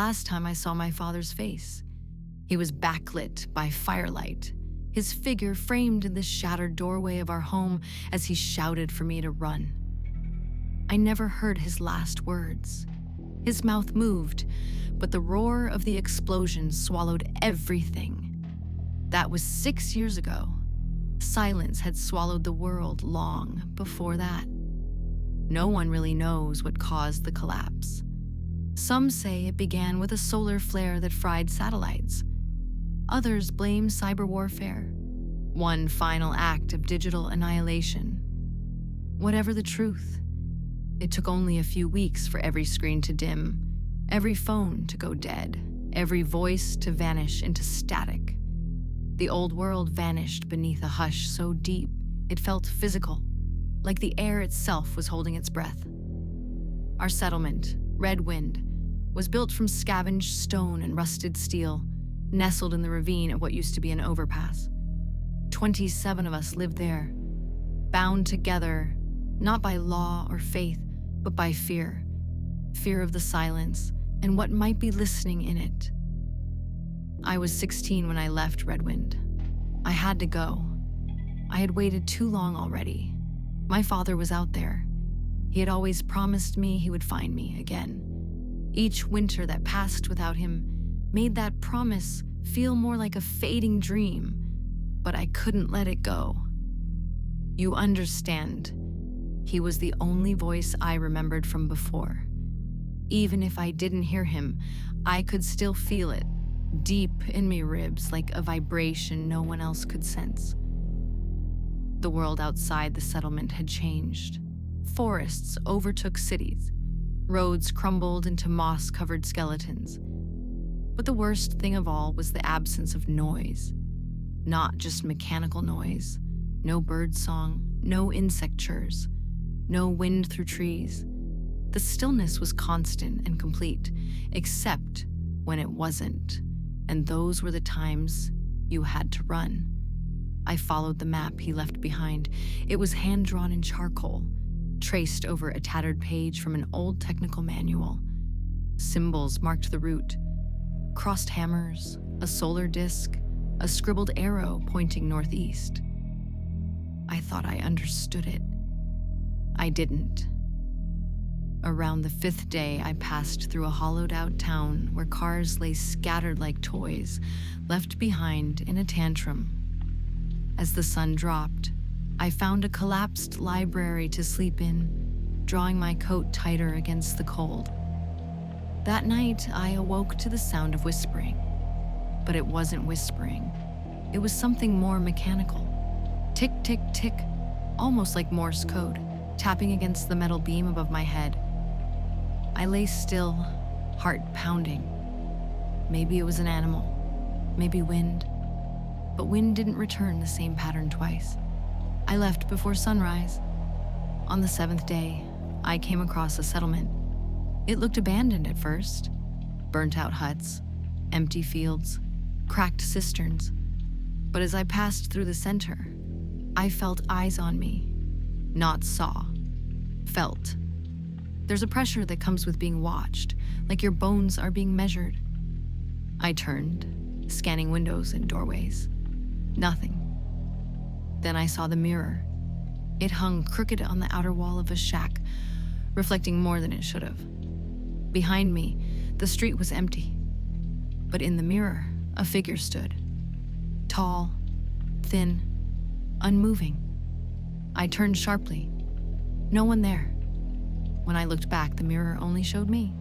last time I saw my father's face. He was backlit by firelight, his figure framed in the shattered doorway of our home as he shouted for me to run. I never heard his last words. His mouth moved, but the roar of the explosion swallowed everything. That was 6 years ago. Silence had swallowed the world long before that. No one really knows what caused the collapse. Some say it began with a solar flare that fried satellites. Others blame cyber warfare, one final act of digital annihilation. Whatever the truth, it took only a few weeks for every screen to dim, every phone to go dead, every voice to vanish into static. The old world vanished beneath a hush so deep it felt physical, like the air itself was holding its breath. Our settlement, Redwind, was built from scavenged stone and rusted steel, nestled in the ravine of what used to be an overpass. 27 of us lived there, bound together, not by law or faith, but by fear. Fear of the silence and what might be listening in it. I was 16 when I left Redwind. I had to go. I had waited too long already. My father was out there. He had always promised me he would find me again. Each winter that passed without him made that promise feel more like a fading dream, but I couldn't let it go. You understand, he was the only voice I remembered from before. Even if I didn't hear him, I could still feel it, deep in my ribs, like a vibration no one else could sense. The world outside the settlement had changed. Forests overtook cities. Roads crumbled into moss-covered skeletons. But the worst thing of all was the absence of noise. Not just mechanical noise. No bird song, no insect chirps, no wind through trees. The stillness was constant and complete, except when it wasn't. And those were the times you had to run. I followed the map he left behind. It was hand-drawn in charcoal, traced over a tattered page from an old technical manual. Symbols marked the route. Crossed hammers, a solar disk, a scribbled arrow pointing northeast. I thought I understood it. I didn't. Around the 5th day, I passed through a hollowed-out town where cars lay scattered like toys, left behind in a tantrum. As the sun dropped, I found a collapsed library to sleep in, drawing my coat tighter against the cold. That night, I awoke to the sound of whispering. But it wasn't whispering. It was something more mechanical. Tick, tick, tick, almost like Morse code, tapping against the metal beam above my head. I lay still, heart pounding. Maybe it was an animal, maybe wind. But wind didn't return the same pattern twice. I left before sunrise. On the 7th day, I came across a settlement. It looked abandoned at first. Burnt-out huts, empty fields, cracked cisterns. But as I passed through the center, I felt eyes on me. Not saw. Felt. There's a pressure that comes with being watched, like your bones are being measured. I turned, scanning windows and doorways. Nothing. Then I saw the mirror. It hung crooked on the outer wall of a shack, reflecting more than it should have. Behind me, the street was empty. But in the mirror, a figure stood. Tall, thin, unmoving. I turned sharply. No one there. When I looked back, the mirror only showed me.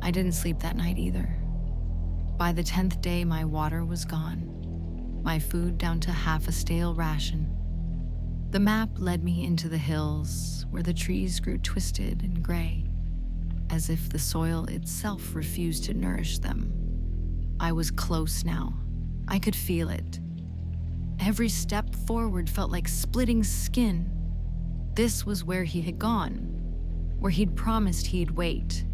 I didn't sleep that night either. By the 10th day, my water was gone. My food down to half a stale ration. The map led me into the hills, where the trees grew twisted and gray, as if the soil itself refused to nourish them. I was close now. I could feel it. Every step forward felt like splitting skin. This was where he had gone, where he'd promised he'd wait.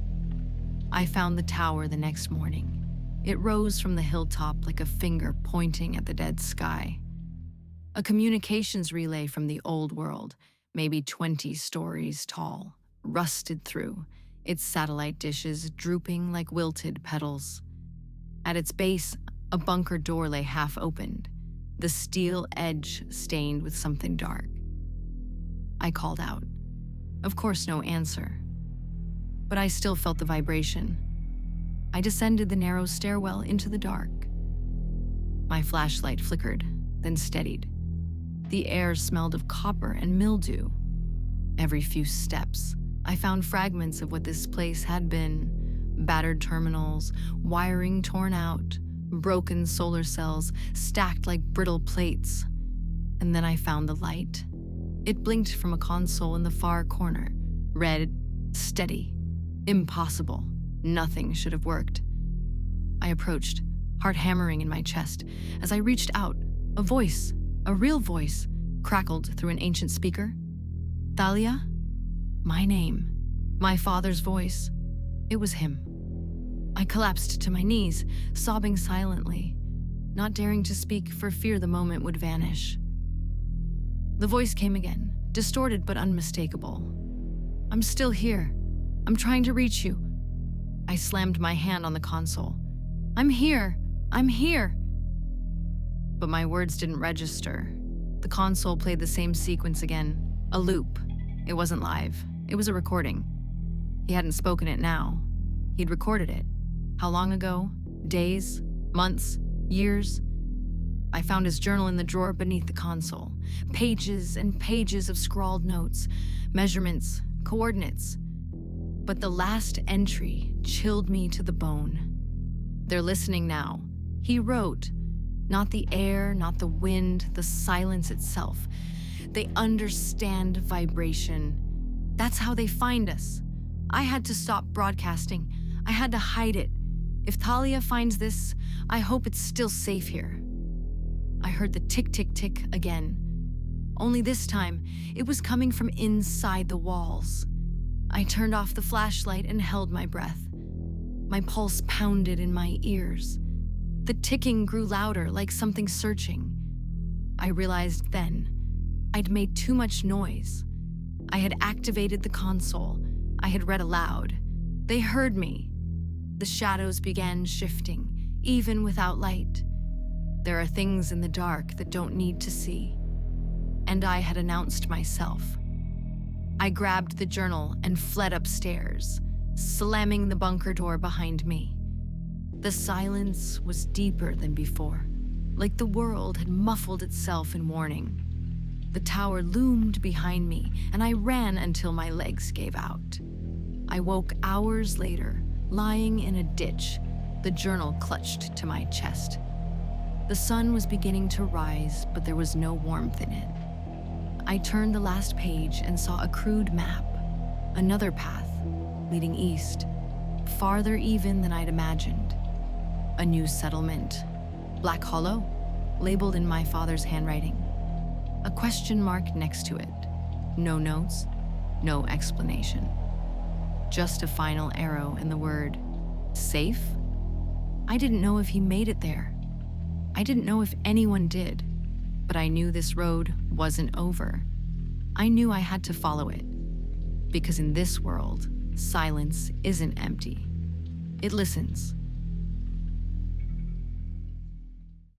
I found the tower the next morning. It rose from the hilltop like a finger pointing at the dead sky. A communications relay from the old world, maybe 20 stories tall, rusted through, its satellite dishes drooping like wilted petals. At its base, a bunker door lay half opened, the steel edge stained with something dark. I called out. Of course, no answer. But I still felt the vibration. I descended the narrow stairwell into the dark. My flashlight flickered, then steadied. The air smelled of copper and mildew. Every few steps, I found fragments of what this place had been: battered terminals, wiring torn out, broken solar cells stacked like brittle plates. And then I found the light. It blinked from a console in the far corner, red, steady, impossible. Nothing should have worked. I approached, heart hammering in my chest. As I reached out, a voice, a real voice, crackled through an ancient speaker. Thalia? My name. My father's voice. It was him. I collapsed to my knees, sobbing silently, not daring to speak for fear the moment would vanish. The voice came again, distorted but unmistakable. I'm still here. I'm trying to reach you. I slammed my hand on the console. I'm here. I'm here. But my words didn't register. The console played the same sequence again, a loop. It wasn't live. It was a recording. He hadn't spoken it now. He'd recorded it. How long ago? Days? Months? Years? I found his journal in the drawer beneath the console. Pages and pages of scrawled notes, measurements, coordinates. But the last entry chilled me to the bone. They're listening now. He wrote. Not the air, not the wind, the silence itself. They understand vibration. That's how they find us. I had to stop broadcasting. I had to hide it. If Thalia finds this, I hope it's still safe here. I heard the tick-tick-tick again. Only this time, it was coming from inside the walls. I turned off the flashlight and held my breath. My pulse pounded in my ears. The ticking grew louder, like something searching. I realized then I'd made too much noise. I had activated the console. I had read aloud. They heard me. The shadows began shifting, even without light. There are things in the dark that don't need to see. And I had announced myself. I grabbed the journal and fled upstairs, slamming the bunker door behind me. The silence was deeper than before, like the world had muffled itself in warning. The tower loomed behind me, and I ran until my legs gave out. I woke hours later, lying in a ditch, the journal clutched to my chest. The sun was beginning to rise, but there was no warmth in it. I turned the last page and saw a crude map, another path leading east, farther even than I'd imagined. A new settlement, Black Hollow, labeled in my father's handwriting. A question mark next to it. No notes, no explanation. Just a final arrow and the word, safe? I didn't know if he made it there. I didn't know if anyone did, but I knew this road wasn't over. I knew I had to follow it, because in this world, silence isn't empty. It listens.